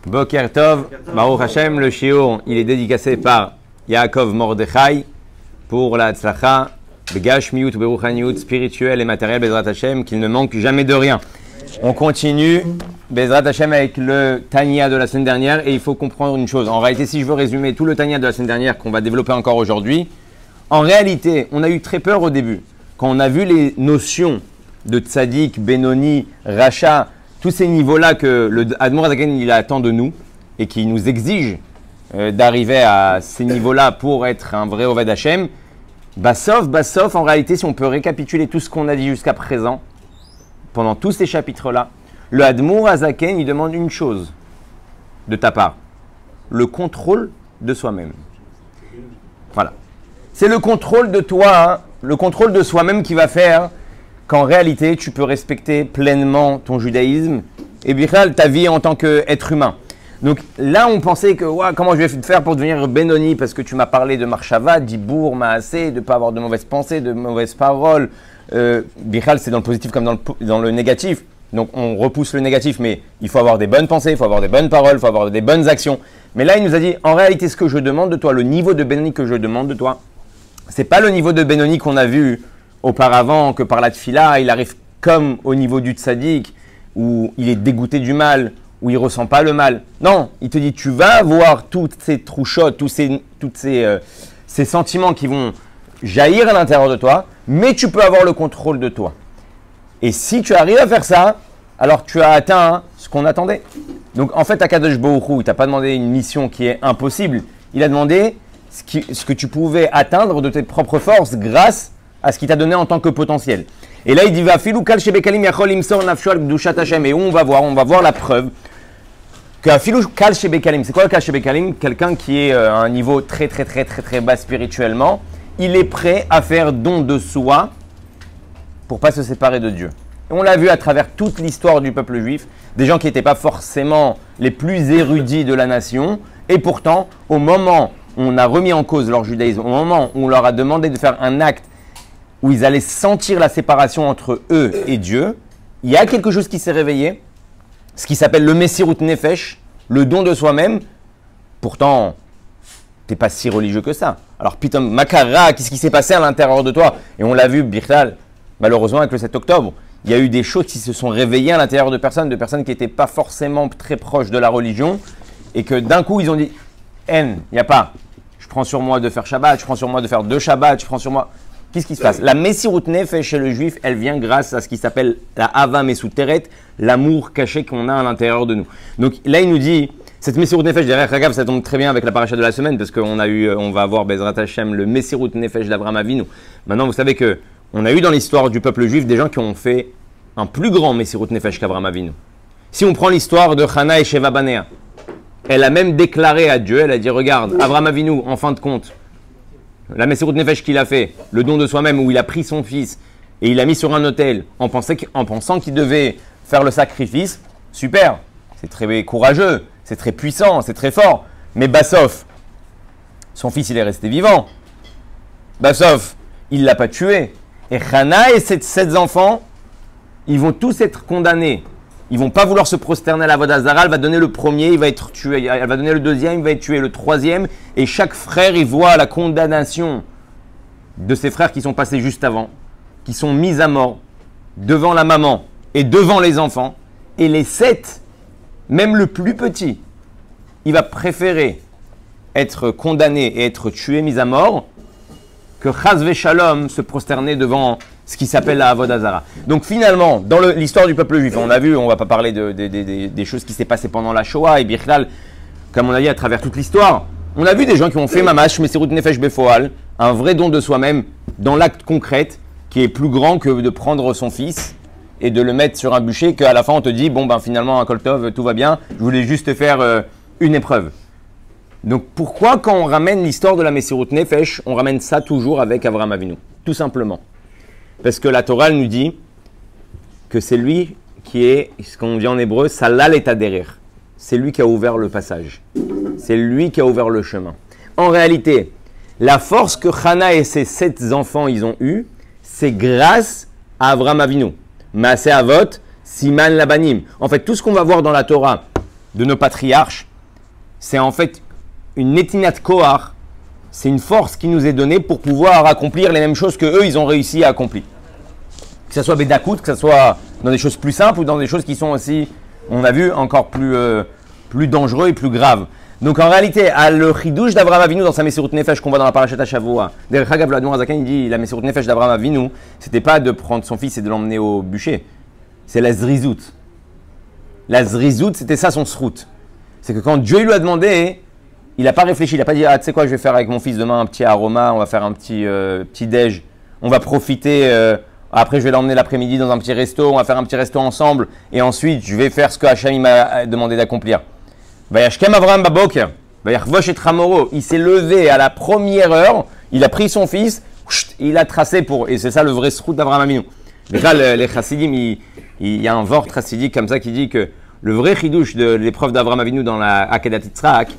Boker Tov, Baruch Hashem, le shiur, il est dédicacé par Yaakov Mordechai pour la tzlacha, begashmiut ou beruchaniut, spirituel et matériel, Bezrat Hashem, qu'il ne manque jamais de rien. On continue, Bezrat Hashem, avec le Tanya de la semaine dernière, et il faut comprendre une chose. En réalité, si je veux résumer tout le Tanya de la semaine dernière qu'on va développer encore aujourd'hui, en réalité, on a eu très peur au début. Quand on a vu les notions de Tzadik, Benoni, Racha, tous ces niveaux-là que le Admor Azaken il attend de nous et qui nous exige d'arriver à ces niveaux-là pour être un vrai Oved Hashem, Bassof, en réalité, si on peut récapituler tout ce qu'on a dit jusqu'à présent, pendant tous ces chapitres-là, le Admor Azaken il demande une chose de ta part, le contrôle de soi-même. Voilà. C'est le contrôle de toi, hein, le contrôle de soi-même qui va faire qu'en réalité, tu peux respecter pleinement ton judaïsme et bien ta vie en tant qu'être humain. Donc là, on pensait que comment je vais faire pour devenir Benoni parce que tu m'as parlé de Marshava, d'Ibour, Maasé, de ne pas avoir de mauvaises pensées, de mauvaises paroles. Bichal, c'est dans le positif comme dans le négatif. Donc on repousse le négatif, mais il faut avoir des bonnes pensées, il faut avoir des bonnes paroles, il faut avoir des bonnes actions. Mais là, il nous a dit, en réalité, ce que je demande de toi, le niveau de Benoni que je demande de toi, c'est pas le niveau de Benoni qu'on a vu auparavant, que par la tfila, il arrive comme au niveau du tzaddik, où il est dégoûté du mal, où il ressent pas le mal. Non, il te dit, tu vas avoir toutes ces trouchottes, tous ces sentiments qui vont jaillir à l'intérieur de toi, mais tu peux avoir le contrôle de toi. Et si tu arrives à faire ça, alors tu as atteint ce qu'on attendait. Donc en fait, Akadosh Baruch Hu, il t'a pas demandé une mission qui est impossible. Il a demandé ce que tu pouvais atteindre de tes propres forces grâce à ce qu'il t'a donné en tant que potentiel. Et là, il dit va filou kal shebekalim yachol imsor nafsho al kedushat Hashem. Et on va voir la preuve que filou kal shebekalim. C'est quoi le kal shebekalim? Quelqu'un qui est à un niveau très bas spirituellement, il est prêt à faire don de soi pour pas se séparer de Dieu. Et on l'a vu à travers toute l'histoire du peuple juif, des gens qui n'étaient pas forcément les plus érudits de la nation, et pourtant, au moment où on a remis en cause leur judaïsme, au moment où on leur a demandé de faire un acte où ils allaient sentir la séparation entre eux et Dieu, il y a quelque chose qui s'est réveillé, ce qui s'appelle le Messirut Nefesh, le don de soi-même. Pourtant, tu n'es pas si religieux que ça. Alors, Pitom Makara, qu'est-ce qui s'est passé à l'intérieur de toi? Et on l'a vu, Birtal, malheureusement, avec le 7 octobre, il y a eu des choses qui se sont réveillées à l'intérieur de personnes qui n'étaient pas forcément très proches de la religion, et que d'un coup, ils ont dit, il n'y a pas. Je prends sur moi de faire Shabbat, je prends sur moi de faire 2 Shabbats, je prends sur moi... Qu'est-ce qui se passe? La Messirut Nefesh chez le juif, elle vient grâce à ce qui s'appelle la Hava Mesuteret, l'amour caché qu'on a à l'intérieur de nous. Donc là, il nous dit, cette Messirut Nefesh, derrière Chagav, ça tombe très bien avec la paracha de la semaine, parce on va avoir Bezrat Hashem, le Messirut Nefesh d'Avraham Avinu. Maintenant, vous savez que on a eu dans l'histoire du peuple juif des gens qui ont fait un plus grand Messirut Nefesh qu'Avraham Avinu. Si on prend l'histoire de Chana et Sheva Banea, elle a même déclaré à Dieu, elle a dit, regarde, Avraham Avinu, en fin de compte, la Messirut Nefesh qu'il a fait, le don de soi-même où il a pris son fils et il l'a mis sur un autel en pensant qu'il devait faire le sacrifice, super, c'est très courageux, c'est très puissant, c'est très fort. Mais Bassof, son fils il est resté vivant. Bassof, il ne l'a pas tué. Et Chana et ses 7 enfants, ils vont tous être condamnés. Ils vont pas vouloir se prosterner à la Avodah Zara, elle va donner le premier, il va être tué. Elle va donner le deuxième, il va être tué. Le troisième, et chaque frère, il voit la condamnation de ses frères qui sont passés juste avant, qui sont mis à mort devant la maman et devant les enfants. Et les 7, même le plus petit, il va préférer être condamné et être tué, mis à mort, que Chas Veshalom se prosterner devant ce qui s'appelle la Avodah Zara. Donc finalement, dans l'histoire du peuple juif, on a vu, on ne va pas parler des choses qui s'est passées pendant la Shoah et Birklal, comme on a dit à travers toute l'histoire, on a vu des gens qui ont fait Mamash, Messirut Nefesh Befoal, un vrai don de soi-même dans l'acte concret qui est plus grand que de prendre son fils et de le mettre sur un bûcher qu'à la fin on te dit, finalement, un Koltov, tout va bien, je voulais juste faire une épreuve. Donc pourquoi quand on ramène l'histoire de la Messirut Nefesh, on ramène ça toujours avec Avraham Avinu? Tout simplement. Parce que la Torah nous dit que c'est lui qui est, ce qu'on dit en hébreu, Salal et Taderir. C'est lui qui a ouvert le passage. C'est lui qui a ouvert le chemin. En réalité, la force que Chana et ses 7 enfants ils ont eue, c'est grâce à Avraham Avinu. Maaseh Avot, Siman Labanim. En fait, tout ce qu'on va voir dans la Torah, de nos patriarches, c'est en fait une netinat kohar, c'est une force qui nous est donnée pour pouvoir accomplir les mêmes choses que eux, ils ont réussi à accomplir. Que ce soit Bédakout, que ce soit dans des choses plus simples ou dans des choses qui sont aussi, on a vu, encore plus dangereux et plus graves. Donc en réalité, à le chidouche d'Abraham Avinu dans sa Messirut Nefesh qu'on voit dans la Parashat Shavua, derrière Chagav, l'Admor Azakan, il dit la Messirut Nefesh d'Abraham Avinu, c'était pas de prendre son fils et de l'emmener au bûcher, c'est la zrizout. La zrizout, c'était ça son srout. C'est que quand Dieu lui a demandé, il n'a pas réfléchi, il n'a pas dit ah tu sais quoi, je vais faire avec mon fils demain un petit aroma, on va faire un petit déj, on va profiter. Après, je vais l'emmener l'après-midi dans un petit resto, on va faire un petit resto ensemble, et ensuite, je vais faire ce que Hachem m'a demandé d'accomplir. Vayashkem Avraham Baboker, Vayarvosh et Tramoro, il s'est levé à la première heure, il a pris son fils, il a tracé pour, et c'est ça le vrai srout d'Avraham Avinu. Les chassidim, il y a un vort chassidique comme ça qui dit que le vrai chidouche de l'épreuve d'Avraham Avinu dans la Akedat Yitzhak,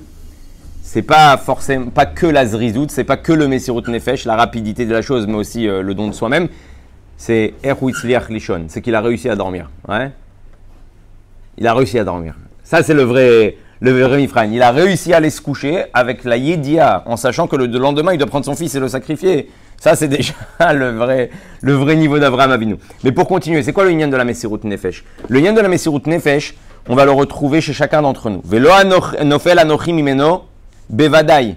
c'est pas forcément, pas que la zrizout, c'est pas que le Messirut Nefesh, la rapidité de la chose, mais aussi le don de soi-même. C'est Erhuitzliach Lishon, c'est qu'il a réussi à dormir. Ouais, il a réussi à dormir. Ça, c'est le vrai Mifraïn. Il a réussi à aller se coucher avec la Yedia, en sachant que le lendemain, il doit prendre son fils et le sacrifier. Ça, c'est déjà le vrai niveau d'Avraham Avinu. Mais pour continuer, c'est quoi le Inyan de la Messirut Nefesh? Le Inyan de la Messirut Nefesh, on va le retrouver chez chacun d'entre nous. Velo nofel anochim imeno bevadai.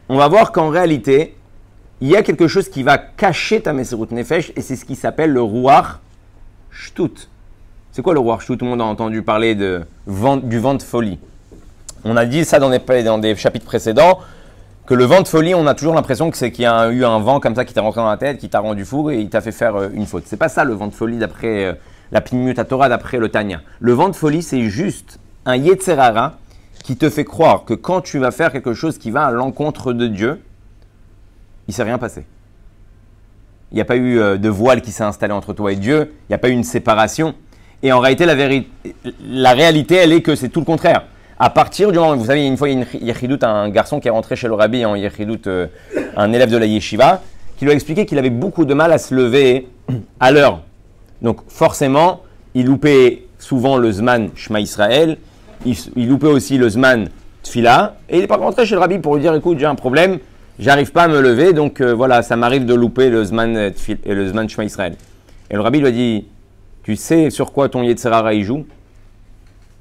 On va voir qu'en réalité, il y a quelque chose qui va cacher ta Messirut Nefesh et c'est ce qui s'appelle le Ruach Shtut. C'est quoi le Ruach Shtut? Tout le monde a entendu parler du vent de folie. On a dit ça dans des chapitres précédents, que le vent de folie, on a toujours l'impression que c'est qu'il y a eu un vent comme ça qui t'est rentré dans la tête, qui t'a rendu fou et il t'a fait faire une faute. C'est pas ça le vent de folie d'après la Pnimiut Torah, d'après le Tanya. Le vent de folie, c'est juste un Yetzer Hara qui te fait croire que quand tu vas faire quelque chose qui va à l'encontre de Dieu, il ne s'est rien passé. Il n'y a pas eu de voile qui s'est installé entre toi et Dieu. Il n'y a pas eu une séparation. Et en réalité, la réalité, elle est que c'est tout le contraire. À partir du moment où, vous savez, une fois, il y a une Yechidout, un garçon qui est rentré chez le rabbi en Yechidout, un élève de la Yeshiva, qui lui a expliqué qu'il avait beaucoup de mal à se lever à l'heure. Donc forcément, il loupait souvent le Zman Shema Israël, il loupait aussi le Zman Tfila, et il n'est pas rentré chez le rabbi pour lui dire, écoute, j'ai un problème, j'arrive pas à me lever, donc voilà, ça m'arrive de louper le Zman Tfil et le Zman Shema Israël. Et le rabbi lui a dit, tu sais sur quoi ton Yetzer Hara il joue?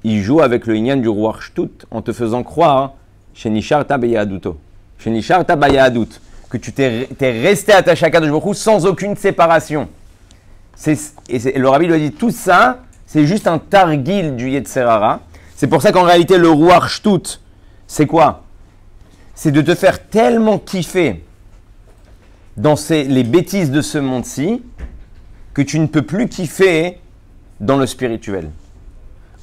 Il joue avec le Inyan du Ruach Shtut en te faisant croire chez Nisharta Bayaduto, chez Nisharta Bayadut, que tu t'es resté attaché à Kadosh Baruch Hu sans aucune séparation. Le rabbi lui a dit, tout ça, c'est juste un targil du Yetzer Hara. C'est pour ça qu'en réalité, le Ruach Shtut, c'est quoi? C'est de te faire tellement kiffer dans les bêtises de ce monde-ci que tu ne peux plus kiffer dans le spirituel.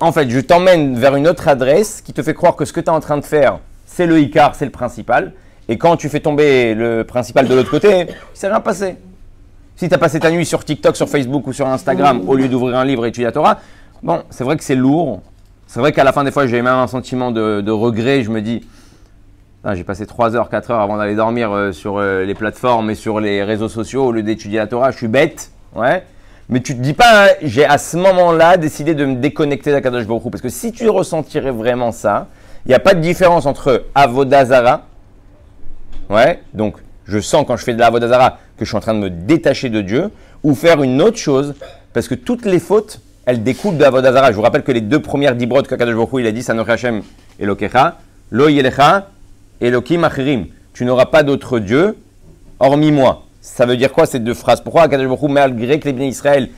En fait, je t'emmène vers une autre adresse qui te fait croire que ce que tu es en train de faire, c'est le Icar, c'est le principal. Et quand tu fais tomber le principal de l'autre côté, il ne s'est rien passé. Si tu as passé ta nuit sur TikTok, sur Facebook ou sur Instagram, au lieu d'ouvrir un livre et étudier la Torah, bon, c'est vrai que c'est lourd. C'est vrai qu'à la fin des fois, j'ai même un sentiment de regret. Je me dis, j'ai passé 3 heures, 4 heures avant d'aller dormir sur les plateformes et sur les réseaux sociaux au lieu d'étudier la Torah. Je suis bête, ouais. Mais tu te dis pas, hein, j'ai à ce moment-là décidé de me déconnecter d'Akadosh Baruch Hu. Parce que si tu ressentirais vraiment ça, il n'y a pas de différence entre Avodah Zara, ouais, donc je sens quand je fais de la Avodah Zara que je suis en train de me détacher de Dieu, ou faire une autre chose, parce que toutes les fautes, elles découlent de Avodah Zara. Je vous rappelle que les 2 premières dibrot qu'Akadosh Baruch Hu, il a dit, Sanoch Hashem Elokecha, Lo Yelecha, Elokim Achirim. Tu n'auras pas d'autre Dieu, hormis moi. Ça veut dire quoi ces 2 phrases? Pourquoi Akadosh Baruch Hu, malgré que les Bnei Israël,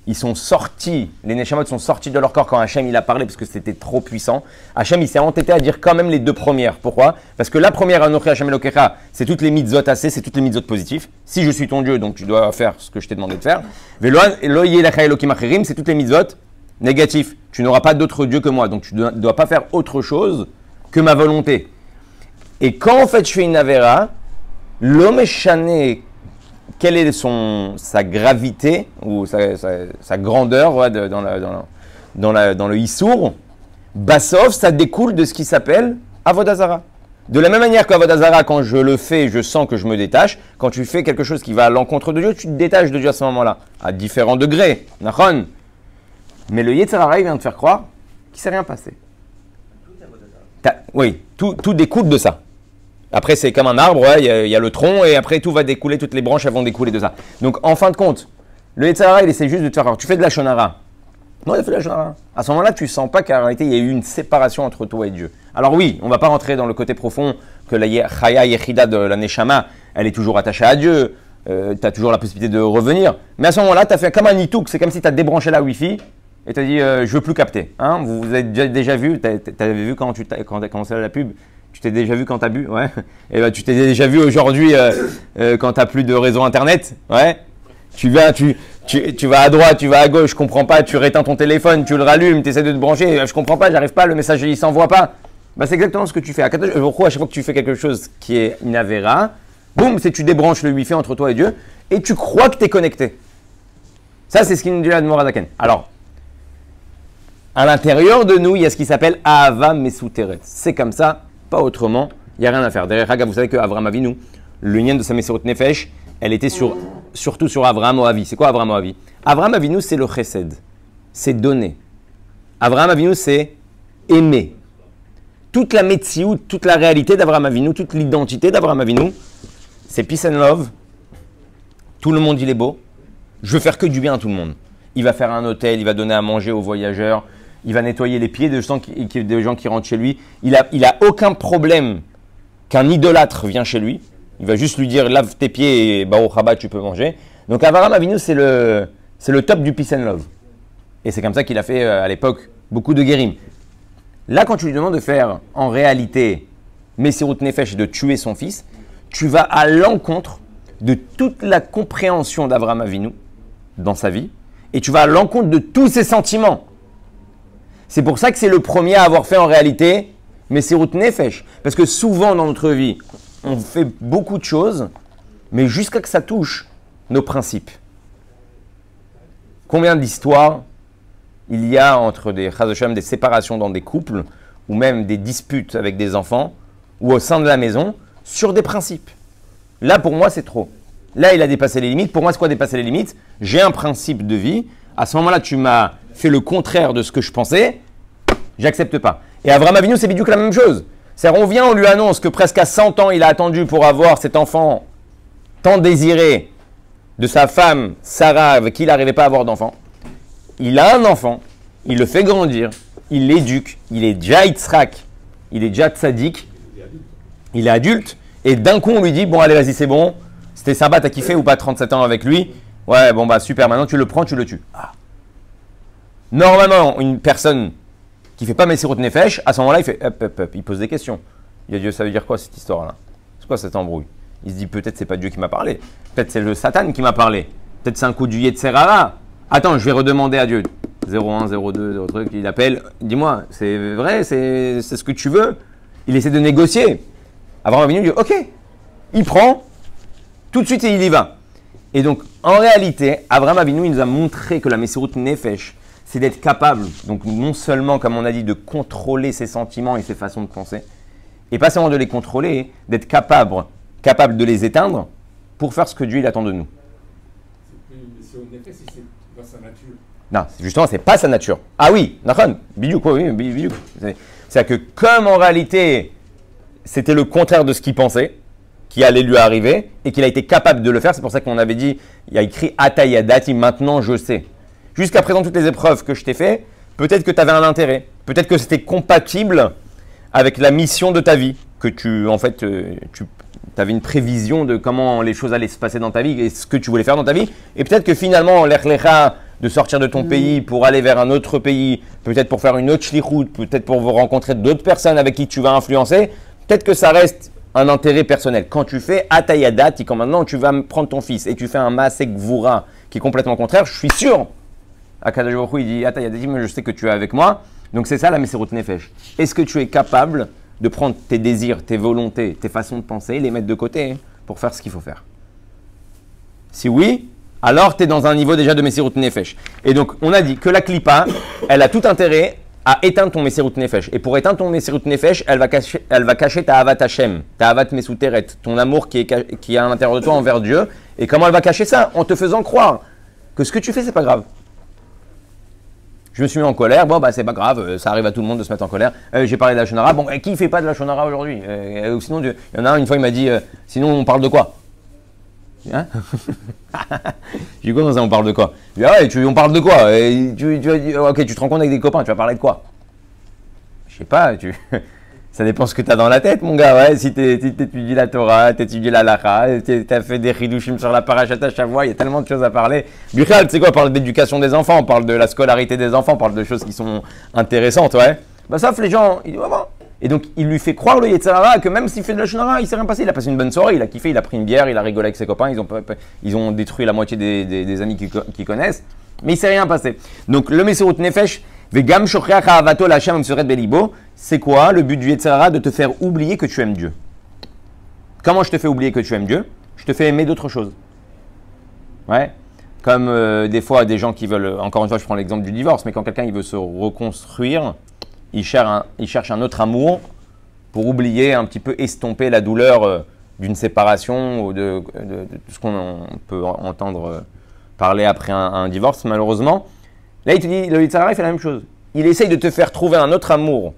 ils sont sortis, les Neshamot sont sortis de leur corps quand Hachem il a parlé parce que c'était trop puissant. Hachem il s'est entêté à dire quand même les 2 premières. Pourquoi? Parce que la première, Anochi Hachem Elokecha, c'est toutes les mitzvot assez, c'est toutes les mitzvot positifs. Si je suis ton Dieu, donc tu dois faire ce que je t'ai demandé de faire. Velo Yelecha Elokim Achirim, c'est toutes les mitzvot négatifs. Tu n'auras pas d'autre Dieu que moi, donc tu ne dois pas faire autre chose que ma volonté. Et quand en fait je fais une avera, l'homme échané, quelle est sa gravité ou sa grandeur ouais, dans le Issour, Bassov, ça découle de ce qui s'appelle Avodah Zara. De la même manière qu'Avodah Zara, quand je le fais, je sens que je me détache. Quand tu fais quelque chose qui va à l'encontre de Dieu, tu te détaches de Dieu à ce moment-là, à différents degrés. Nachon. Mais le Yetzer Hara, il vient te faire croire qu'il ne s'est rien passé. Oui, tout découle de ça. Après, c'est comme un arbre, il y a le tronc, et après, tout va découler, toutes les branches elles vont découler de ça. Donc, en fin de compte, le Yetzer Hara, il essaie juste de te faire croire. Tu fais de la shonara. Non, il a fait de la shonara. À ce moment-là, tu ne sens pas qu'en réalité, il y a eu une séparation entre toi et Dieu. Alors oui, on ne va pas rentrer dans le côté profond que la Chaya Yechida de la Neshama, elle est toujours attachée à Dieu. Tu as toujours la possibilité de revenir. Mais à ce moment-là, tu as fait comme un nitouk. C'est comme si tu as débranché la Wi-Fi et tu as dit je ne veux plus capter. Hein, vous avez déjà vu, tu avais vu quand tu as commencé la pub. Tu t'es déjà vu quand tu as bu, ouais. Et ben, tu t'es déjà vu aujourd'hui quand tu n'as plus de réseau internet, ouais. Tu vas à droite, tu vas à gauche, je comprends pas, tu réteins ton téléphone, tu le rallumes, tu essaies de te brancher, je comprends pas, j'arrive pas, le message il s'envoie pas. Bah, c'est exactement ce que tu fais. À chaque fois que tu fais quelque chose qui est une avéra, boum, c'est tu débranches le Wi-Fi entre toi et Dieu et tu crois que tu es connecté. Ça, c'est ce qu'il nous dit là de Morazaken. Alors, à l'intérieur de nous, il y a ce qui s'appelle Ahava Mesuteret. C'est comme ça, pas autrement, il n'y a rien à faire. Derrière Haga, vous savez que Avraham Avinu, l'union de sa Meserut Nefesh, elle était surtout sur Avraham Oavi. C'est quoi Avraham Oavi? Avraham Avinu, c'est le chesed. C'est donner. Avraham Avinu, c'est aimer. Toute la metziou, toute la réalité d'Avraham Avinu, toute l'identité d'Avraham Avinu, c'est peace and love. Tout le monde, il est beau. Je veux faire que du bien à tout le monde. Il va faire un hôtel, il va donner à manger aux voyageurs, il va nettoyer les pieds des gens qui rentrent chez lui. Il a aucun problème qu'un idolâtre vienne chez lui. Il va juste lui dire lave tes pieds et Baruch Haba, tu peux manger. Donc Avraham Avinu, c'est le top du peace and love. Et c'est comme ça qu'il a fait à l'époque beaucoup de guérim. Là, quand tu lui demandes de faire en réalité Mesirut Nefesh et de tuer son fils, tu vas à l'encontre de toute la compréhension d'Avraham Avinu dans sa vie et tu vas à l'encontre de tous ses sentiments. C'est pour ça que c'est le premier à avoir fait en réalité Mesirut Nefesh. Parce que souvent dans notre vie, on fait beaucoup de choses, mais jusqu'à que ça touche nos principes. Combien d'histoires il y a entre des séparations dans des couples, ou même des disputes avec des enfants, ou au sein de la maison, sur des principes. Là, pour moi, c'est trop. Là, il a dépassé les limites. Pour moi, c'est quoi dépasser les limites? J'ai un principe de vie. À ce moment-là, tu m'as fait le contraire de ce que je pensais. J'accepte pas. Et Avraham Avinu, c'est bidouc la même chose. C'est-à-dire, on vient, on lui annonce que presque à 100 ans, il a attendu pour avoir cet enfant tant désiré de sa femme, Sarah, avec qui il n'arrivait pas à avoir d'enfant. Il a un enfant, il le fait grandir, il l'éduque, il est déjà Yitzhak, il est déjà tzaddik, il est adulte, et d'un coup, on lui dit, bon, allez, vas-y, c'est bon, c'était sympa, t'as kiffé ou pas 37 ans avec lui? Ouais, bon, bah, super, maintenant, tu le prends, tu le tues. Ah. Normalement, une personne qui ne fait pas Mesirut Nefesh, à ce moment-là, il fait il pose des questions. Il a dit, ça veut dire quoi cette histoire-là? C'est quoi cette embrouille? Il se dit, peut-être c'est pas Dieu qui m'a parlé. Peut-être c'est le Satan qui m'a parlé. Peut-être c'est un coup du Yetzer Hara. Attends, je vais redemander à Dieu. 01, 02, 0 truc, il appelle. Dis-moi, c'est vrai, c'est ce que tu veux? Il essaie de négocier. Avraham Avinu dit, ok. Il prend, tout de suite et il y va. Et donc, en réalité, Avraham Avinu, il nous a montré que la Mesirut Nefesh, c'est d'être capable, donc non seulement, comme on a dit, de contrôler ses sentiments et ses façons de penser, et pas seulement de les contrôler, d'être capable de les éteindre pour faire ce que Dieu il attend de nous. C'est dans sa nature. Non, justement, c'est pas sa nature. Ah oui, Nachon, bidiouk, oui, bidiouk. C'est-à-dire que comme en réalité, c'était le contraire de ce qu'il pensait, qui allait lui arriver, et qu'il a été capable de le faire, c'est pour ça qu'on avait dit, il y a écrit Atayadati, maintenant je sais. Jusqu'à présent, toutes les épreuves que je t'ai fait, peut-être que tu avais un intérêt, peut-être que c'était compatible avec la mission de ta vie, que tu avais une prévision de comment les choses allaient se passer dans ta vie et ce que tu voulais faire dans ta vie. Et peut-être que finalement, l'Echlecha, de sortir de ton pays pour aller vers un autre pays, peut-être pour faire une autre shlichut, peut-être pour vous rencontrer d'autres personnes avec qui tu vas influencer, peut-être que ça reste un intérêt personnel. Quand tu fais Atayadat, quand maintenant tu vas prendre ton fils et tu fais un Maaseh Gvura qui est complètement contraire, je suis sûr, Akadosh Baruch Hu, il dit Atayadat, mais je sais que tu es avec moi. Donc c'est ça la Mesirut Nefesh. Est-ce que tu es capable de prendre tes désirs, tes volontés, tes façons de penser, les mettre de côté pour faire ce qu'il faut faire? Si oui, alors tu es dans un niveau déjà de Mesirut Nefesh. Et donc on a dit que la Klippa, elle a tout intérêt à éteindre ton Mesirut Nefesh. Et pour éteindre ton Mesirut Nefesh, elle va cacher ta Avat Hashem, ta Avat Mesuteret, ton amour qui est à l'intérieur de toi envers Dieu. Et comment elle va cacher ça? En te faisant croire que ce que tu fais, c'est pas grave. Je me suis mis en colère. Bon, bah, c'est pas grave. Ça arrive à tout le monde de se mettre en colère. J'ai parlé de la shonara. Bon, qui fait pas de la shonara aujourd'hui? Sinon, il y en a un, une fois, il m'a dit, sinon, on parle de quoi? Hein? J'ai dit, comment ça, on parle de quoi? Je dis, ah ouais, on parle de quoi? Ok, tu te rends compte avec des copains, tu vas parler de quoi? Je sais pas, ça dépend ce que tu as dans la tête, mon gars. Ouais, si tu étudies la Torah, tu étudies la Lacha, tu as fait des chidushim sur la parashat à chaque fois, il y a tellement de choses à parler. Bichal, tu sais quoi, on parle d'éducation des enfants, on parle de la scolarité des enfants, on parle de choses qui sont intéressantes, ouais. Bah, sauf les gens, ils disent, ouais, bon. Et donc, il lui fait croire, le Yetzer Hara, que même s'il fait de la shonara, il s'est rien passé. Il a passé une bonne soirée, il a kiffé, il a pris une bière, il a rigolé avec ses copains, ils ont détruit la moitié des amis qu'ils connaissent, mais il s'est rien passé. Donc, le Mesirut Nefesh, Vegam Shochriach Ahavato Lachem Msuret Belibo, c'est quoi le but du Yetzer Hara? De te faire oublier que tu aimes Dieu. Comment je te fais oublier que tu aimes Dieu? Je te fais aimer d'autres choses. Ouais. Comme des fois, des gens qui veulent, encore une fois, je prends l'exemple du divorce, mais quand quelqu'un il veut se reconstruire, il cherche un autre amour pour oublier, un petit peu estomper la douleur d'une séparation ou de tout ce qu'on peut entendre parler après un divorce, malheureusement. Là, il te dit, le Yetzer Hara, il fait la même chose. Il essaye de te faire trouver un autre amour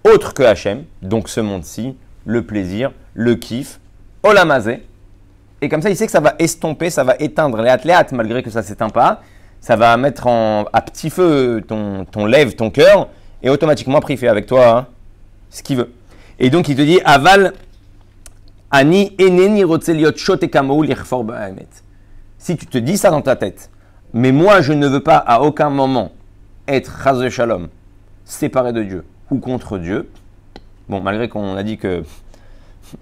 autre que Hachem, donc ce monde-ci, le plaisir, le kiff, Olamazé. Et comme ça, il sait que ça va estomper, ça va éteindre les athlètes, malgré que ça ne s'éteint pas. Ça va mettre à petit feu ton lèvre, ton cœur, et automatiquement, après, il fait avec toi ce qu'il veut. Et donc, il te dit, Aval, Ani eneni rotzeliot shotekamo lirfor ba'emet. Si tu te dis ça dans ta tête, mais moi, je ne veux pas à aucun moment être chas de shalom, séparé de Dieu ou contre Dieu. Bon, malgré qu'on a dit que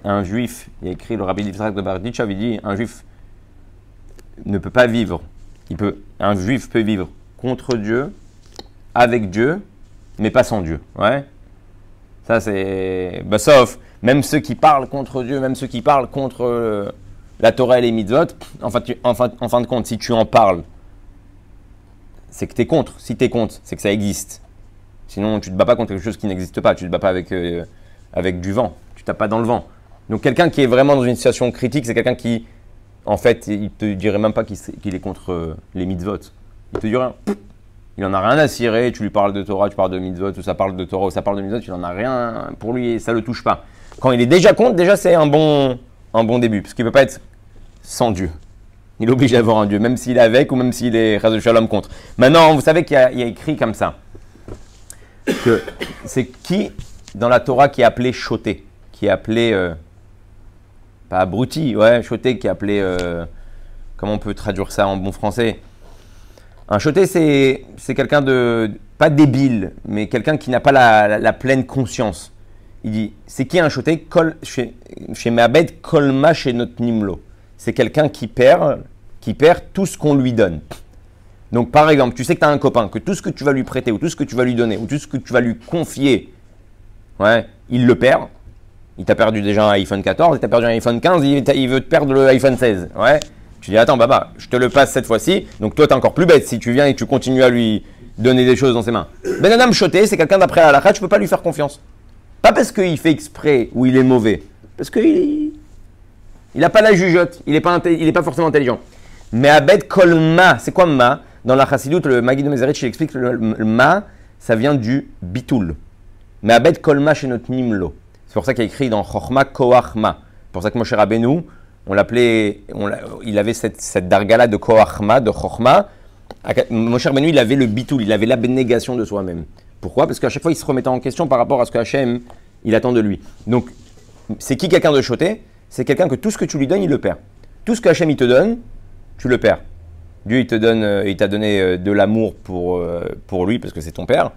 un juif, il a écrit le rabbi Yitzhak de Berditchev, il dit un juif ne peut pas vivre. Un juif peut vivre contre Dieu, avec Dieu, mais pas sans Dieu. Ouais. Ça c'est, sauf même ceux qui parlent contre Dieu, même ceux qui parlent contre la Torah et les mitzvot. En fin de compte, si tu en parles, c'est que tu es contre. Si tu es contre, c'est que ça existe. Sinon, tu ne te bats pas contre quelque chose qui n'existe pas. Tu ne te bats pas avec du vent. Tu ne tapes pas dans le vent. Donc, quelqu'un qui est vraiment dans une situation critique, c'est quelqu'un qui, en fait, il ne te dirait même pas qu'il est contre les mitzvot. Il te dirait, il n'en a rien à cirer. Tu lui parles de Torah, tu parles de mitzvot, ou ça parle de Torah, ou ça parle de mitzvot, il n'en a rien pour lui et ça ne le touche pas. Quand il est déjà contre, déjà, c'est un bon début. Parce qu'il ne peut pas être sans Dieu. Il est obligé d'avoir un Dieu, même s'il est avec ou même s'il est Chas de Shalom contre. Maintenant, vous savez qu'il y a écrit comme ça, que c'est qui dans la Torah qui est appelé choté, qui est appelé, pas abruti, ouais, choté, qui est appelé, comment on peut traduire ça en bon français? Un choté, c'est quelqu'un de, pas débile, mais quelqu'un qui n'a pas la pleine conscience. Il dit, c'est qui un choté? Chez Me'abed kolma chez notre nimlo. C'est quelqu'un qui perd tout ce qu'on lui donne. Donc, par exemple, tu sais que tu as un copain, que tout ce que tu vas lui prêter, ou tout ce que tu vas lui donner, ou tout ce que tu vas lui confier, ouais, il le perd. Il t'a perdu déjà un iPhone 14, il t'a perdu un iPhone 15, il veut te perdre le iPhone 16. Ouais. Tu dis, attends, Baba, je te le passe cette fois-ci. Donc, toi, tu es encore plus bête si tu viens et que tu continues à lui donner des choses dans ses mains. Ben Adam choté, c'est quelqu'un d'après la halakha, tu ne peux pas lui faire confiance. Pas parce qu'il fait exprès ou il est mauvais, parce qu'il n'a pas la jugeote, il n'est pas forcément intelligent. Mais Abed Kol Ma, c'est quoi Ma? Dans la Chassidut, le Magid de Mezeritch, il explique que le Ma, ça vient du Bitoul. Mais Abed Kol Ma chez notre Nimlo. C'est pour ça qu'il y a écrit dans Chochma Koach Ma. C'est pour ça que Moshe Rabbeinu, on l'appelait, il avait cette dargala de Koach Ma, de Chochma. Moshe Rabbeinu, il avait le Bitoul, il avait l'abnégation de soi-même. Pourquoi? Parce qu'à chaque fois, il se remettait en question par rapport à ce que Hachem, il attend de lui. Donc, c'est qui quelqu'un de choté? C'est quelqu'un que tout ce que tu lui donnes, il le perd. Tout ce que Hachem, il te donne, tu le perds. Dieu, il t'a donné de l'amour pour lui, parce que c'est ton père,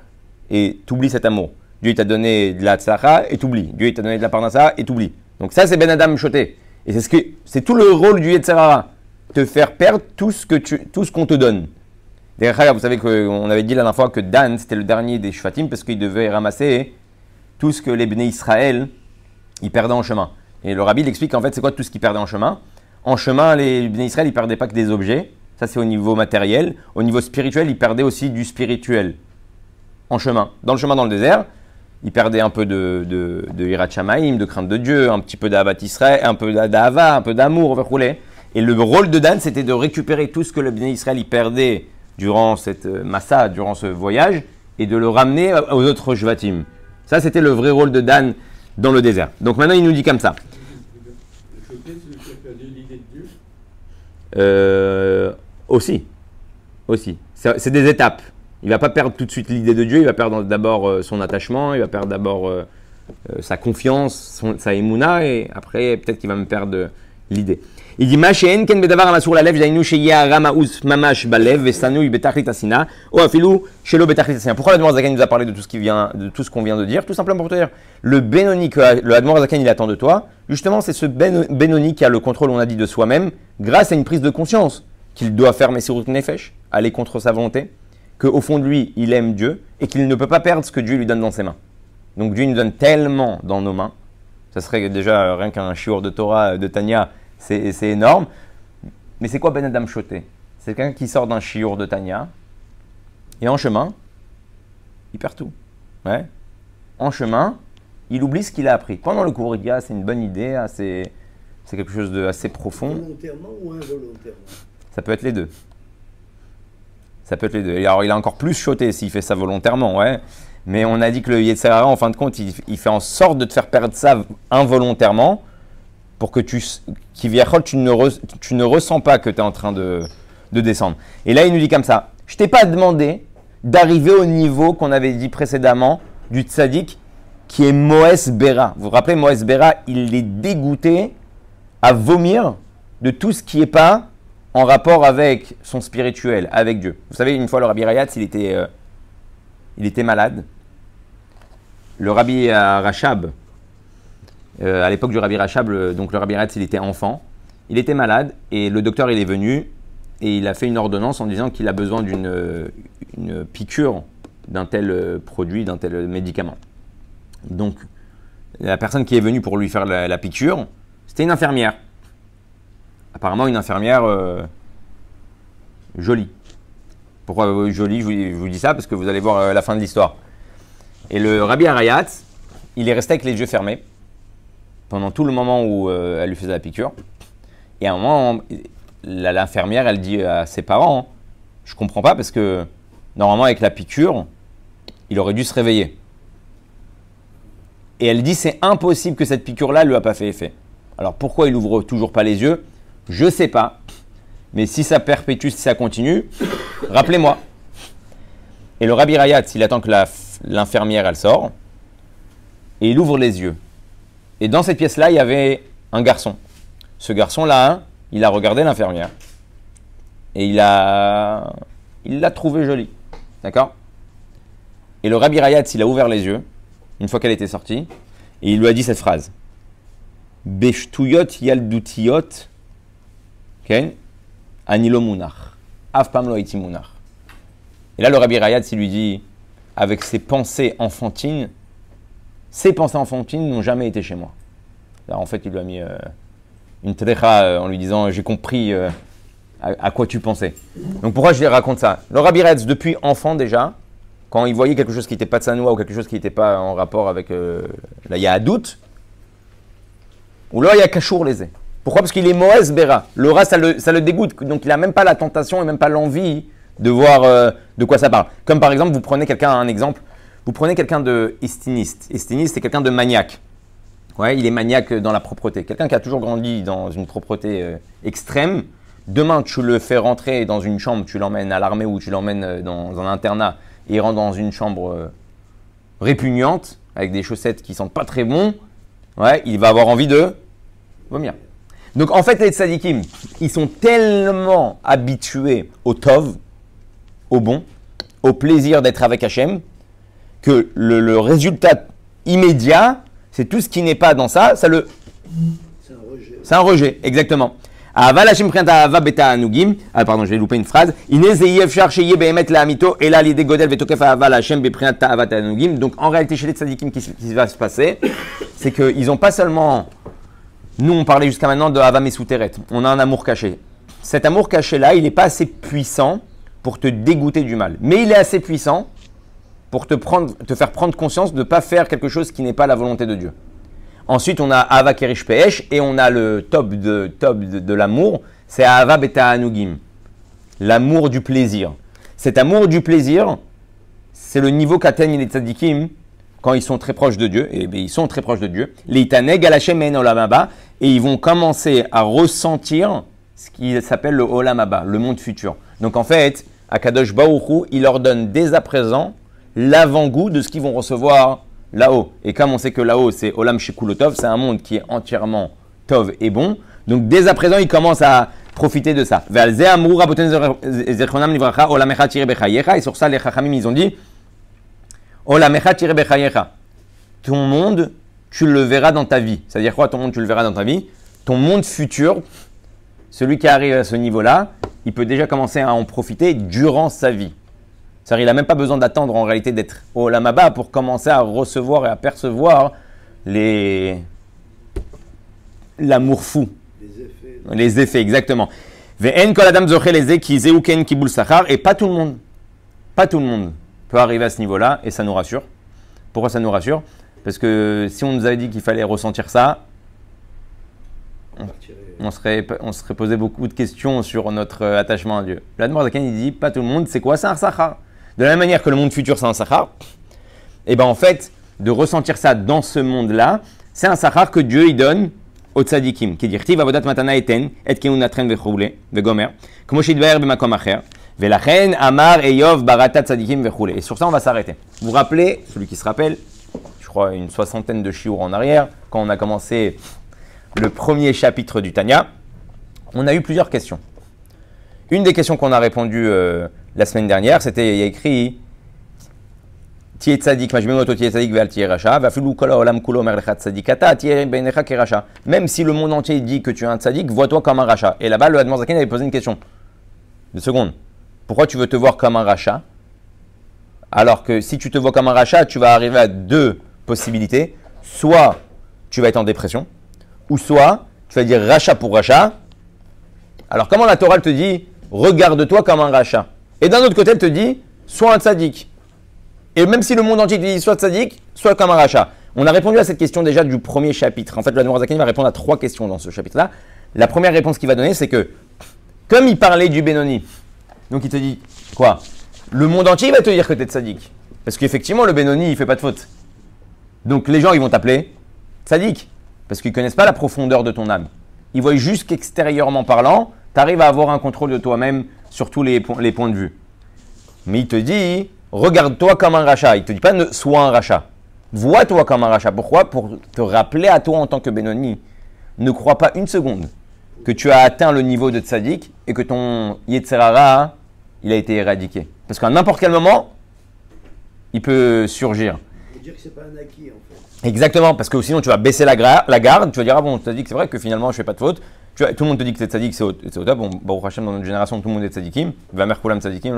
et tu oublies cet amour. Dieu, il t'a donné de la tzara, et tu oublies. Dieu, il t'a donné de la parnassa, et tu oublies. Donc ça, c'est Ben Adam choté. Et c'est tout le rôle du Yetzer Hara, te faire perdre tout ce qu'on te donne. D'ailleurs, vous savez qu'on avait dit la dernière fois que Dan, c'était le dernier des Shvatim, parce qu'il devait ramasser tout ce que les Bnei Israël, ils perdaient en chemin. Et le rabbi, il explique en fait, c'est quoi tout ce qu'ils perdaient en chemin? En chemin, les Bnei Israël, ils ne perdaient pas que des objets. Ça, c'est au niveau matériel. Au niveau spirituel, ils perdaient aussi du spirituel. En chemin. Dans le chemin, dans le désert, ils perdaient un peu de Hirat Shamaim, de crainte de Dieu, un petit peu d'Avat Israël, un peu d'Ava, un peu d'amour, rouler. Et le rôle de Dan, c'était de récupérer tout ce que le Bnei Israël, ils perdaient durant cette massa, durant ce voyage, et de le ramener aux autres Shvatim. Ça, c'était le vrai rôle de Dan dans le désert. Donc maintenant, il nous dit comme ça. Le choqué, c'est le qui a perdu l'idée de Dieu. Aussi. C'est des étapes. Il ne va pas perdre tout de suite l'idée de Dieu, il va perdre d'abord son attachement, il va perdre d'abord sa confiance, sa émouna, et après, peut-être qu'il va me perdre l'idée. Il dit Ma'shen ken bedavar amasur la lev jainu sheya ramaouz mamash balev vesanui betachlit asina ou afilu shelo betachlit asina. Pourquoi l'Admor Zaken nous a parlé de tout ce qu'on vient de dire? Tout simplement pour te dire, le Benoni que le Admor Zaken il attend de toi, justement c'est ce Benoni qui a le contrôle, on a dit, de soi-même, grâce à une prise de conscience qu'il doit faire Messirut Nefesh, aller contre sa volonté, qu'au fond de lui il aime Dieu et qu'il ne peut pas perdre ce que Dieu lui donne dans ses mains. Donc Dieu nous donne tellement dans nos mains, ça serait déjà rien qu'un shiur de Torah de Tanya. C'est énorme. Mais c'est quoi Ben Adam Choté? C'est quelqu'un qui sort d'un shiur de Tanya et en chemin, il perd tout. Ouais. En chemin, il oublie ce qu'il a appris. Pendant le cours, il dit c'est une bonne idée, c'est quelque chose d'assez profond. Volontairement ou involontairement? Ça peut être les deux. Ça peut être les deux. Et alors, il a encore plus choté s'il fait ça volontairement, ouais. Mais on a dit que le Yetzer Hara, en fin de compte, il fait en sorte de te faire perdre ça involontairement pour que tu ne ressens pas que tu es en train de descendre. Et là, il nous dit comme ça, je t'ai pas demandé d'arriver au niveau qu'on avait dit précédemment du tzaddik qui est Moès Bera. Vous vous rappelez, Moès Bera, il est dégoûté à vomir de tout ce qui n'est pas en rapport avec son spirituel, avec Dieu. Vous savez, une fois, le Rabbi Rayatz, il était malade. Le Rabbi Rachab, à l'époque du Rabbi Rachab, donc le Rabbi Rayatz, il était enfant. Il était malade et le docteur, il est venu et il a fait une ordonnance en disant qu'il a besoin d'une piqûre d'un tel produit, d'un tel médicament. Donc, la personne qui est venue pour lui faire la piqûre, c'était une infirmière. Apparemment, une infirmière jolie. Pourquoi jolie? Je vous dis ça parce que vous allez voir la fin de l'histoire. Et le Rabbi Rayatz, il est resté avec les yeux fermés pendant tout le moment où elle lui faisait la piqûre. Et à un moment, l'infirmière, elle dit à ses parents, je ne comprends pas parce que normalement avec la piqûre, il aurait dû se réveiller. Et elle dit, c'est impossible que cette piqûre-là ne lui a pas fait effet. Alors pourquoi il ouvre toujours pas les yeux? Je ne sais pas. Mais si ça perpétue, si ça continue, rappelez-moi. Et le Rabbi Rayatz, il attend que l'infirmière, elle sort. Et il ouvre les yeux. Et dans cette pièce-là, il y avait un garçon. Ce garçon-là, il a regardé l'infirmière. Et il l'a trouvé jolie. D'accord? Et le Rabbi Rayatz, il a ouvert les yeux, une fois qu'elle était sortie, et il lui a dit cette phrase. Beshtuyot yaldutiyot, anilo munach, afpam lo haiti munach. Et là, le Rabbi Rayatz, il lui dit, avec ses pensées enfantines n'ont jamais été chez moi. Alors, en fait, il lui a mis une trécha en lui disant, j'ai compris à quoi tu pensais. Donc, pourquoi je lui raconte ça? Le Rabbi Rayatz, depuis enfant déjà, quand il voyait quelque chose qui n'était pas de Sanoua ou quelque chose qui n'était pas en rapport avec la Yahadout, ou là, il y a Kachour lésé. Pourquoi? Parce qu'il est Moès Bera. Le rat, ça le dégoûte. Donc, il n'a même pas la tentation et même pas l'envie de voir de quoi ça parle. Comme par exemple, vous prenez un exemple, vous prenez quelqu'un de estiniste. Estiniste, c'est quelqu'un de maniaque. Ouais, il est maniaque dans la propreté. Quelqu'un qui a toujours grandi dans une propreté extrême. Demain, tu le fais rentrer dans une chambre, tu l'emmènes à l'armée ou tu l'emmènes dans un internat et il rentre dans une chambre répugnante avec des chaussettes qui sentent pas très bon. Ouais, il va avoir envie de vomir. Donc en fait, les tzadikim, ils sont tellement habitués au tov, au bon, au plaisir d'être avec Hachem, que le résultat immédiat, c'est tout ce qui n'est pas dans ça, c'est un rejet. C'est un rejet, exactement. Pardon, je vais louper une phrase. Donc en réalité, chez les tzadikim, ce qui va se passer, c'est qu'ils n'ont pas seulement... Nous, on parlait jusqu'à maintenant de Hava Mesouteret. On a un amour caché. Cet amour caché-là, il n'est pas assez puissant pour te dégoûter du mal. Mais il est assez puissant pour te faire prendre conscience de ne pas faire quelque chose qui n'est pas la volonté de Dieu. Ensuite, on a Hava Kerish Peesh et on a le top de l'amour, c'est Hava Beta Anugim, l'amour du plaisir. Cet amour du plaisir, c'est le niveau qu'atteignent les tzadikim quand ils sont très proches de Dieu, et bien, ils sont très proches de Dieu. Les itaneg al-Hashem en olam haba, et ils vont commencer à ressentir ce qui s'appelle le olam haba, le monde futur. Donc en fait, Akadosh Baruch Hu, il leur donne dès à présent l'avant-goût de ce qu'ils vont recevoir là-haut. Et comme on sait que là-haut, c'est olam shekulotov, c'est un monde qui est entièrement tov et bon. Donc dès à présent, ils commencent à profiter de ça. Et sur ça, les chachamim, ils ont dit Olamecha tiré bechayecha. Ton monde, tu le verras dans ta vie. C'est-à-dire quoi, ton monde, tu le verras dans ta vie? Ton monde futur, celui qui arrive à ce niveau-là, il peut déjà commencer à en profiter durant sa vie. C'est-à-dire, il n'a même pas besoin d'attendre en réalité d'être au Olam Haba pour commencer à recevoir et à percevoir l'amour fou. Les effets, exactement. Ve'en kol adam zoche leze ki zeu ken kibul sachar. Et pas tout le monde peut arriver à ce niveau-là, et ça nous rassure. Pourquoi ça nous rassure? Parce que si on nous avait dit qu'il fallait ressentir ça, on serait posé beaucoup de questions sur notre attachement à Dieu. L'Admor Zaken, il dit, pas tout le monde, c'est quoi? C'est un sachar. De la même manière que le monde futur, c'est un sachar, et bien en fait, de ressentir ça dans ce monde-là, c'est un sachar que Dieu, il donne aux tzadikim. Qui dit, Tiv avodat matana eten, et keunatren vechoule, vegomer, comme shidbaer b'makom acher. Velachen, Amar, Eyov, Barata, Tzadikim, Vechoule. Et sur ça, on va s'arrêter. Vous vous rappelez, celui qui se rappelle, je crois une 60aine de chiours en arrière, quand on a commencé le premier chapitre du Tanya, on a eu plusieurs questions. Une des questions qu'on a répondu la semaine dernière, c'était, il y a écrit Tiye Tzadik, Majmemoto Tiye Tzadik, Veal Tiye Racha, Vafilu Kola Olam Kulo Merlecha Tzadikata, Tiye Beinecha Keracha. Même si le monde entier dit que tu es un Tzadik, vois-toi comme un Racha. Et là-bas, le Admor Zaken avait posé une question. 2 secondes. Pourquoi tu veux te voir comme un rachat? Alors que si tu te vois comme un rachat, tu vas arriver à 2 possibilités. Soit tu vas être en dépression, ou soit tu vas dire rachat pour rachat. Alors comment la Torah elle te dit regarde-toi comme un rachat? Et d'un autre côté, elle te dit sois un tzaddik. Et même si le monde entier te dit soit tzaddik, soit comme un rachat. On a répondu à cette question déjà du premier chapitre. En fait, le Admor Zaken va répondre à 3 questions dans ce chapitre-là. La première réponse qu'il va donner, c'est que comme il parlait du Benoni, donc il te dit quoi? Le monde entier va te dire que tu es tzaddik. Parce qu'effectivement, le Benoni, il ne fait pas de faute. Donc les gens, ils vont t'appeler tzaddik. Parce qu'ils ne connaissent pas la profondeur de ton âme. Ils voient juste qu'extérieurement parlant, tu arrives à avoir un contrôle de toi-même sur tous les points de vue. Mais il te dit, regarde-toi comme un rachat. Il ne te dit pas sois un rachat. Vois-toi comme un rachat. Pourquoi? Pour te rappeler à toi en tant que Benoni. Ne crois pas une seconde que tu as atteint le niveau de tzaddik et que ton Yetzerara, il a été éradiqué. Parce qu'à n'importe quel moment, il peut surgir. Il faut dire que c'est pas un acquis en fait. Exactement, parce que sinon tu vas baisser la garde, tu vas dire ah bon, tzaddik, c'est vrai que finalement je fais pas de faute. Tout le monde te dit que t'es tzaddik, c'est au top. Bon, Baruch Hashem, dans notre génération, tout le monde est tzaddikim. Va merkulam tzaddikim.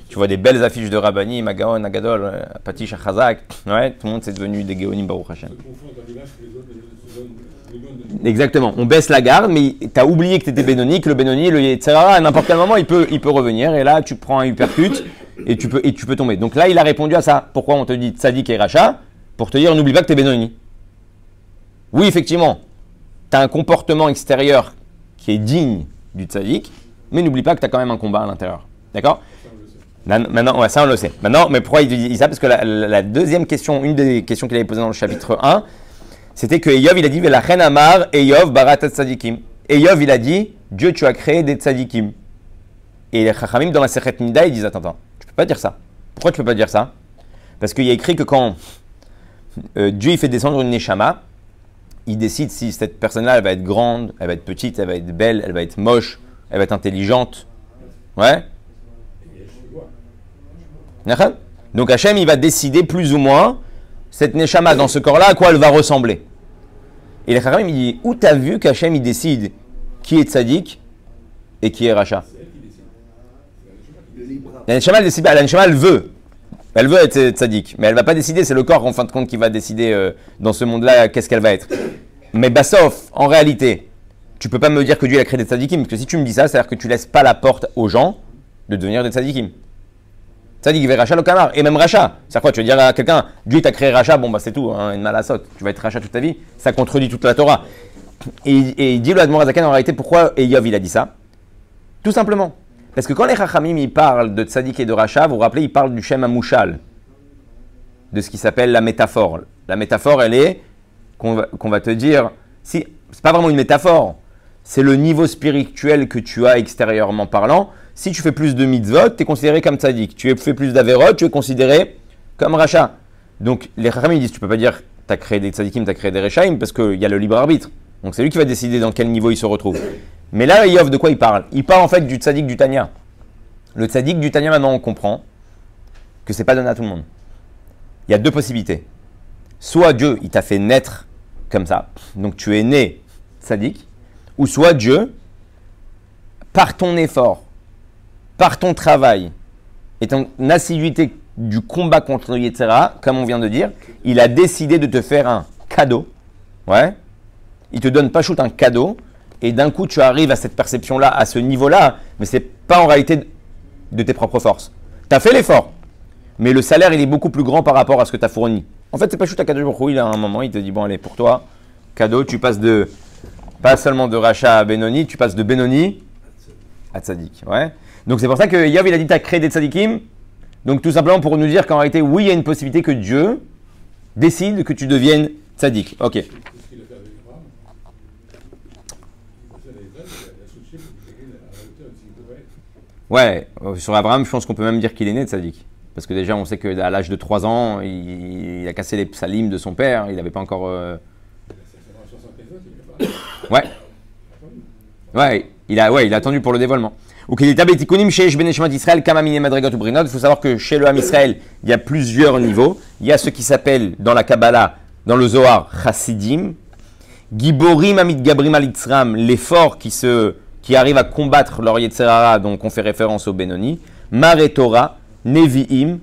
Tu vois des belles affiches de Rabbani, Magaon, Agadol, Patish, Chazak. Ouais, tout le monde c'est devenu des Géonim, Baruch Hashem. Exactement, on baisse la garde, mais tu as oublié que tu étais Benoni, que le Benoni, le Yetzerara, à n'importe quel moment, il peut revenir, et là, tu prends un uppercut, et tu peux tomber. Donc là, il a répondu à ça. Pourquoi on te dit Tzadik et Racha? Pour te dire, n'oublie pas que tu es Benoni. Oui, effectivement, tu as un comportement extérieur qui est digne du Tzadik, mais n'oublie pas que tu as quand même un combat à l'intérieur. D'accord? Maintenant, ouais, ça on le sait. Maintenant, mais pourquoi il dit ça? Parce que la deuxième question, une des questions qu'il avait posées dans le chapitre 1, c'était que Eyov, il a dit Velachen Amar, Eyov, Barat Tzadikim. Eyov, il a dit Dieu, tu as créé des Tzadikim. Et les Chachamim, dans la Sechet Nida, ils disent attends, tu peux pas dire ça. Pourquoi tu peux pas dire ça? Parce qu'il y a écrit que quand Dieu il fait descendre une Neshama, il décide si cette personne-là, elle va être grande, elle va être petite, elle va être belle, elle va être moche, elle va être intelligente. Ouais? Donc Hachem, il va décider plus ou moins cette Neshama dans ce corps-là, à quoi elle va ressembler. Et les Chachamim, il dit, où tu as vu qu'Hachem, il décide qui est tzaddik et qui est rachat? La Neshama, elle décide, la Neshama, elle veut être tzaddik, mais elle ne va pas décider, c'est le corps, en fin de compte, qui va décider dans ce monde-là, qu'est-ce qu'elle va être. Mais Bassof, en réalité, tu ne peux pas me dire que Dieu a créé des tzaddikim, parce que si tu me dis ça, c'est-à-dire que tu ne laisses pas la porte aux gens de devenir des tzaddikim. Tzadik ve Racha le Kamar, et même Racha. C'est quoi? Tu veux dire à quelqu'un, Dieu t'a créé Racha, bon bah c'est tout, hein, une malasote, tu vas être Racha toute ta vie, ça contredit toute la Torah. Et il dit le Admor Zaken en réalité pourquoi Eyov il a dit ça? Tout simplement, Parce que quand les Chachamim ils parlent de Tzadik et de Racha, vous vous rappelez, ils parlent du Shem Amouchal, de ce qui s'appelle la métaphore. La métaphore, elle est qu'on va te dire, si, c'est pas vraiment une métaphore, c'est le niveau spirituel que tu as extérieurement parlant. Si tu fais plus de mitzvot, tu es considéré comme Tzadik. Tu fais plus d'averot, tu es considéré comme Racha. Donc les Chachamim disent, tu peux pas dire tu as créé des Tzadikim, tu as créé des Rechaim, parce qu'il y a le libre arbitre. Donc c'est lui qui va décider dans quel niveau il se retrouve. Mais là, Yov, de quoi il parle? Il parle en fait du Tzadik du Tanya. Le Tzadik du Tanya, maintenant on comprend que c'est pas donné à tout le monde. Il y a deux possibilités. Soit Dieu, il t'a fait naître comme ça, donc tu es né Tzadik, ou soit Dieu, par ton effort, par ton travail et ton assiduité du combat contre le Yetzera, comme on vient de dire, il a décidé de te faire un cadeau. Ouais. Il te donne pas shoot un cadeau, et d'un coup tu arrives à cette perception-là, à ce niveau-là, mais c'est pas en réalité de tes propres forces. Tu as fait l'effort, mais le salaire il est beaucoup plus grand par rapport à ce que tu as fourni. En fait, c'est pas shoot un cadeau pour il a un moment, il te dit bon allez pour toi, cadeau, tu passes de pas seulement de Racha à Benoni, tu passes de Benoni à Tzadik. Ouais. Donc c'est pour ça que Yov il a dit tu as créé des Tzadikim. Donc tout simplement pour nous dire qu'en réalité, oui, il y a une possibilité que Dieu décide que tu deviennes Tzadik. Ok. C'est ce qu'il a fait avec Abraham. Il faisait les œuvres, il a switché pour qu'il devienne à la hauteur de ce qu'il pouvait être. Ouais, sur Abraham, je pense qu'on peut même dire qu'il est né Tzadik. Parce que déjà, on sait qu'à l'âge de 3 ans, il a cassé les psalim de son père. Il n'avait pas encore... Il a 74, il a pas. Ouais, il a attendu pour le dévoilement. Il faut savoir que chez le Ham Israël, il y a plusieurs niveaux. Il y a ce qui s'appelle dans la Kabbalah, dans le Zohar, Chassidim, Giborim Amit Gabrim Alitzram, les forts qui arrivent à combattre leur Yetzerara, donc on fait référence au Benoni, Mare Torah, Nevi'im,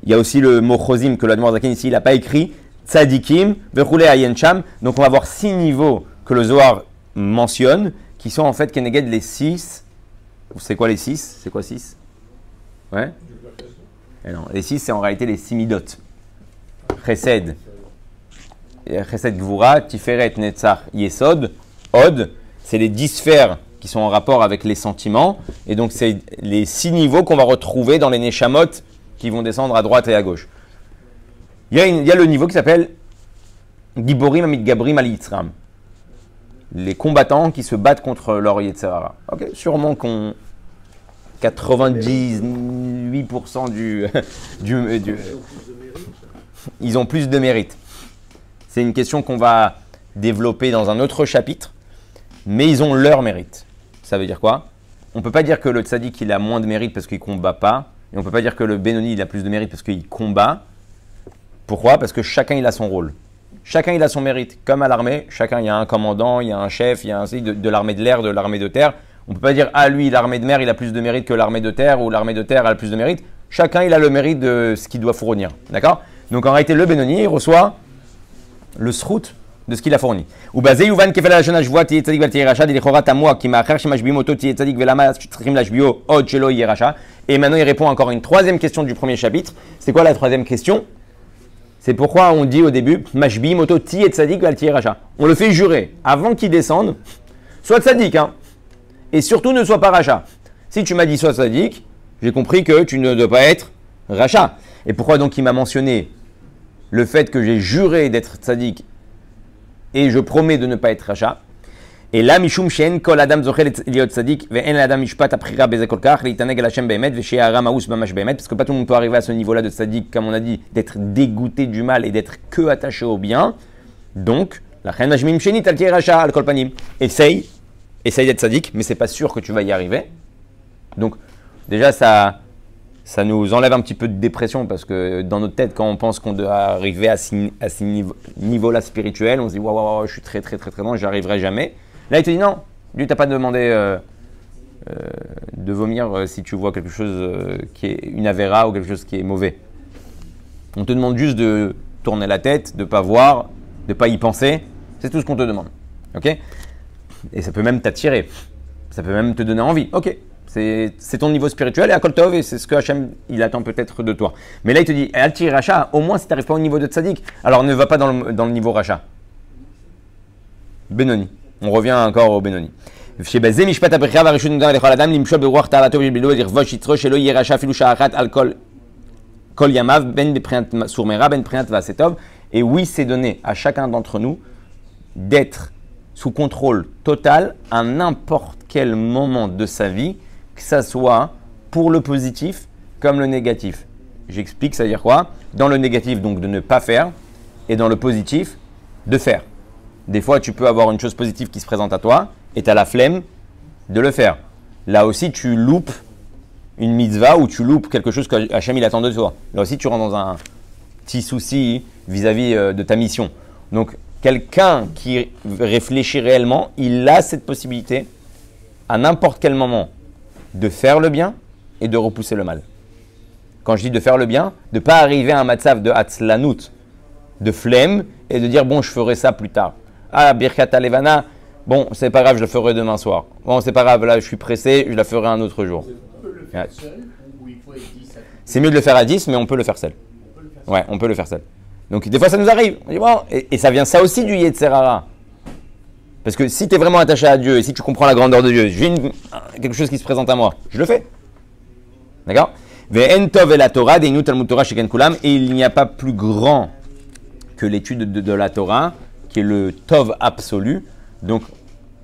il y a aussi le mot Chozim que l'Admor Zaken ici, il n'a pas écrit, Tzadikim, Vechule Ayen Sham, donc on va avoir 6 niveaux que le Zohar mentionne, qui sont en fait Keneged les 6. C'est quoi les 6? C'est quoi 6? Ouais. Et non, les 6, c'est en réalité les 6 midot. Chesed, Chesed Gvura, Tiferet, Netzach, Yesod, Od, c'est les 10 sphères qui sont en rapport avec les sentiments. Et donc, c'est les 6 niveaux qu'on va retrouver dans les Neshamot qui vont descendre à droite et à gauche. Il y a le niveau qui s'appelle Giborim Amit Gabrim Al Yitzram. Les combattants qui se battent contre leur Yetzerara. Ok, sûrement qu'on 98% ils ont plus de mérite. C'est une question qu'on va développer dans un autre chapitre, mais ils ont leur mérite. Ça veut dire quoi? On ne peut pas dire que le tzaddik il a moins de mérite parce qu'il ne combat pas, et on ne peut pas dire que le Benoni il a plus de mérite parce qu'il combat. Pourquoi? Parce que chacun il a son rôle. Chacun il a son mérite. Comme à l'armée, chacun il y a un commandant, il y a un chef, il y a un de l'armée de l'air, de l'armée de terre. On ne peut pas dire ah lui l'armée de mer il a plus de mérite que l'armée de terre ou l'armée de terre a le plus de mérite. Chacun il a le mérite de ce qu'il doit fournir. D'accord? Donc en réalité le Benoni il reçoit le srout de ce qu'il a fourni. Et maintenant il répond encore une troisième question du premier chapitre. C'est quoi la troisième question? C'est pourquoi on dit au début Mashbi moto ti et tzadik val ti racha. On le fait jurer avant qu'il descende, soit tzadik, hein, et surtout ne sois pas racha. Si tu m'as dit soit tzadik, j'ai compris que tu ne dois pas être racha. Et pourquoi donc il m'a mentionné le fait que j'ai juré d'être tzadik et je promets de ne pas être racha? Et là, Mishum Shen Kol Adam Zochel Liot Tzadik Ve'en Adam Mishpat Aprira Bezekol Kach Leitaneg El Hashem Behemet Ve'She'ara Maus Mamash Behemet, parce que pas tout le monde peut arriver à ce niveau-là de tzadik, comme on a dit, d'être dégoûté du mal et d'être que attaché au bien. Donc, la Chen Majmim Shenit Al Racha Al Kol Panim. Essaye d'être tzadik, mais c'est pas sûr que tu vas y arriver. Donc, déjà ça nous enlève un petit peu de dépression, parce que dans notre tête, quand on pense qu'on doit arriver à ce niveau-là spirituel, on se dit waouh, je suis très très très très loin, j'y arriverai jamais. Là, il te dit non, Dieu t'a pas demandé de vomir si tu vois quelque chose qui est une avéra ou quelque chose qui est mauvais. On te demande juste de tourner la tête, de ne pas voir, de ne pas y penser. C'est tout ce qu'on te demande. Ok? Et ça peut même t'attirer. Ça peut même te donner envie. Ok, c'est ton niveau spirituel et à Kol Tov, et c'est ce que Hachem il attend peut-être de toi. Mais là, il te dit Al-Ti Racha, au moins si tu n'arrives pas au niveau de Tzadik, alors ne va pas dans le niveau Racha. Benoni. On revient encore au Benoni. שבזה משפט הבחירה והרשות נותנת לכל אדם למשול ברוח טהרתו ובלבדו ולכבוש יצרו שלא יהיה רשע אפילו שעה אחת על כל ימיו, בין בבחינת סור מרע, בין בבחינת ועשה טוב. Et oui, c'est donné à chacun d'entre nous d'être sous contrôle total à n'importe quel moment de sa vie, que ça soit pour le positif comme le négatif. J'explique, ça veut dire quoi? Dans le négatif, donc de ne pas faire, et dans le positif, de faire. Des fois, tu peux avoir une chose positive qui se présente à toi, et tu as la flemme de le faire. Là aussi, tu loupes une mitzvah ou tu loupes quelque chose que Hachem il attend de toi. Là aussi, tu rentres dans un petit souci vis-à-vis de ta mission. Donc, quelqu'un qui réfléchit réellement, il a cette possibilité à n'importe quel moment de faire le bien et de repousser le mal. Quand je dis de faire le bien, de ne pas arriver à un matzav de hatzlanout, de flemme et de dire bon, je ferai ça plus tard. Ah, Birkat Alevana, bon, c'est pas grave, je le ferai demain soir. Bon, c'est pas grave, là, je suis pressé, je la ferai un autre jour. On peut le faire seul ou il faut être 10 à côté. C'est mieux de le faire à 10, mais on peut le faire seul. Ouais, on peut le faire seul. Donc, des fois, ça nous arrive. On dit, bon, et ça vient ça aussi du Yetzer Hara. Parce que si tu es vraiment attaché à Dieu et si tu comprends la grandeur de Dieu, j'ai quelque chose qui se présente à moi, je le fais. D'accord? Ve'en tov et la Torah, deinu Talmud Torah sheken kulam, et il n'y a pas plus grand que l'étude de la Torah, qui est le tov absolu. Donc,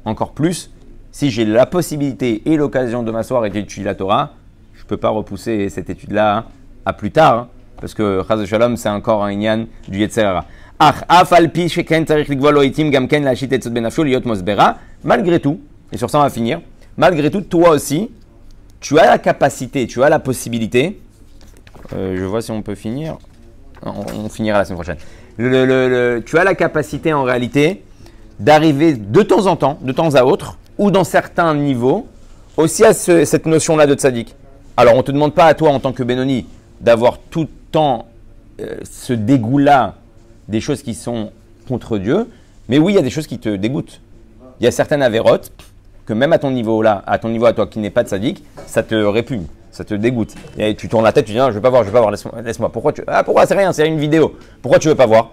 encore plus, si j'ai la possibilité et l'occasion de m'asseoir et d'étudier la Torah, je ne peux pas repousser cette étude-là à plus tard, hein, parce que Chaz Shalom, c'est encore un inyan du Yetzer Hara. Malgré tout, et sur ça on va finir, malgré tout, toi aussi, tu as la capacité, tu as la possibilité, je vois si on peut finir, non, on finira la semaine prochaine, tu as la capacité en réalité d'arriver de temps en temps, de temps à autre, ou dans certains niveaux, aussi à cette notion-là de tzaddik. Alors on ne te demande pas à toi en tant que Benoni d'avoir tout le temps ce dégoût-là des choses qui sont contre Dieu, mais oui, il y a des choses qui te dégoûtent. Il y a certaines avérotes que même à ton niveau là, à ton niveau à toi qui n'est pas tzaddik, ça te répugne, ça te dégoûte. Et tu tournes la tête, tu dis non, je veux pas voir, laisse-moi. Pourquoi pourquoi c'est rien, c'est une vidéo. Pourquoi tu veux pas voir?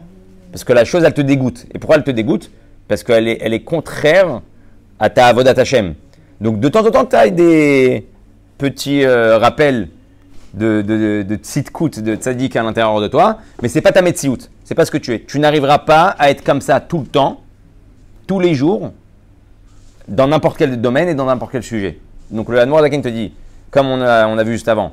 Parce que la chose elle te dégoûte. Et pourquoi elle te dégoûte? Parce qu'elle est contraire à ta avodat Hashem. Donc de temps en temps, tu as des petits rappels de tzidkout, de tzaddik à l'intérieur de toi, mais c'est pas ta metsiout, c'est pas ce que tu es. Tu n'arriveras pas à être comme ça tout le temps, tous les jours, dans n'importe quel domaine et dans n'importe quel sujet. Donc le Hadmour Zaken te dit, comme on a vu juste avant,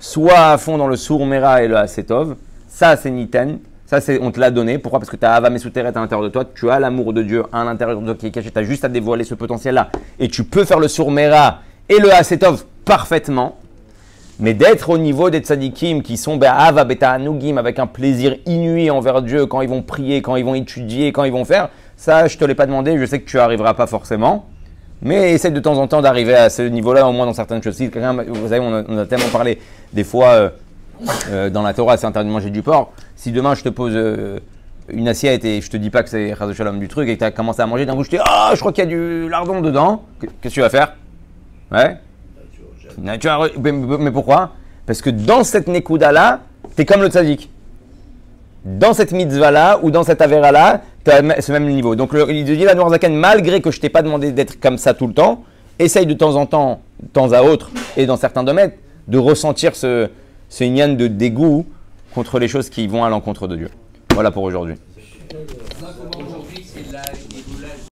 sois à fond dans le sour mera et le asetov, ça c'est niten, ça on te l'a donné. Pourquoi? Parce que tu as Ava Mesuteret à l'intérieur de toi, tu as l'amour de Dieu à l'intérieur de toi qui est caché, tu as juste à dévoiler ce potentiel-là. Et tu peux faire le sour mera et le asetov parfaitement. Mais d'être au niveau des tzadikim qui sont Ava Beta Anugim avec un plaisir inouï envers Dieu quand ils vont prier, quand ils vont étudier, quand ils vont faire, ça je ne te l'ai pas demandé, je sais que tu n'y arriveras pas forcément. Mais essaie de temps en temps d'arriver à ce niveau-là, au moins dans certaines choses. Si quelqu'un, vous savez, on a tellement parlé des fois dans la Torah, c'est interdit de manger du porc. Si demain je te pose une assiette et je te dis pas que c'est Chaz Shalom du truc et que tu as commencé à manger, d'un coup je te dis ah, je crois qu'il y a du lardon dedans. Qu'est-ce que tu vas faire? Ouais. Mais pourquoi? Parce que dans cette nekuda-là, tu es comme le tzaddik. Dans cette mitzvah-là ou dans cette avéra-là, tu as ce même niveau. Donc il dit la Noir Zaken, malgré que je t'ai pas demandé d'être comme ça tout le temps, essaye de temps en temps, de temps à autre, et dans certains domaines, de ressentir ce inyan de dégoût contre les choses qui vont à l'encontre de Dieu. Voilà pour aujourd'hui.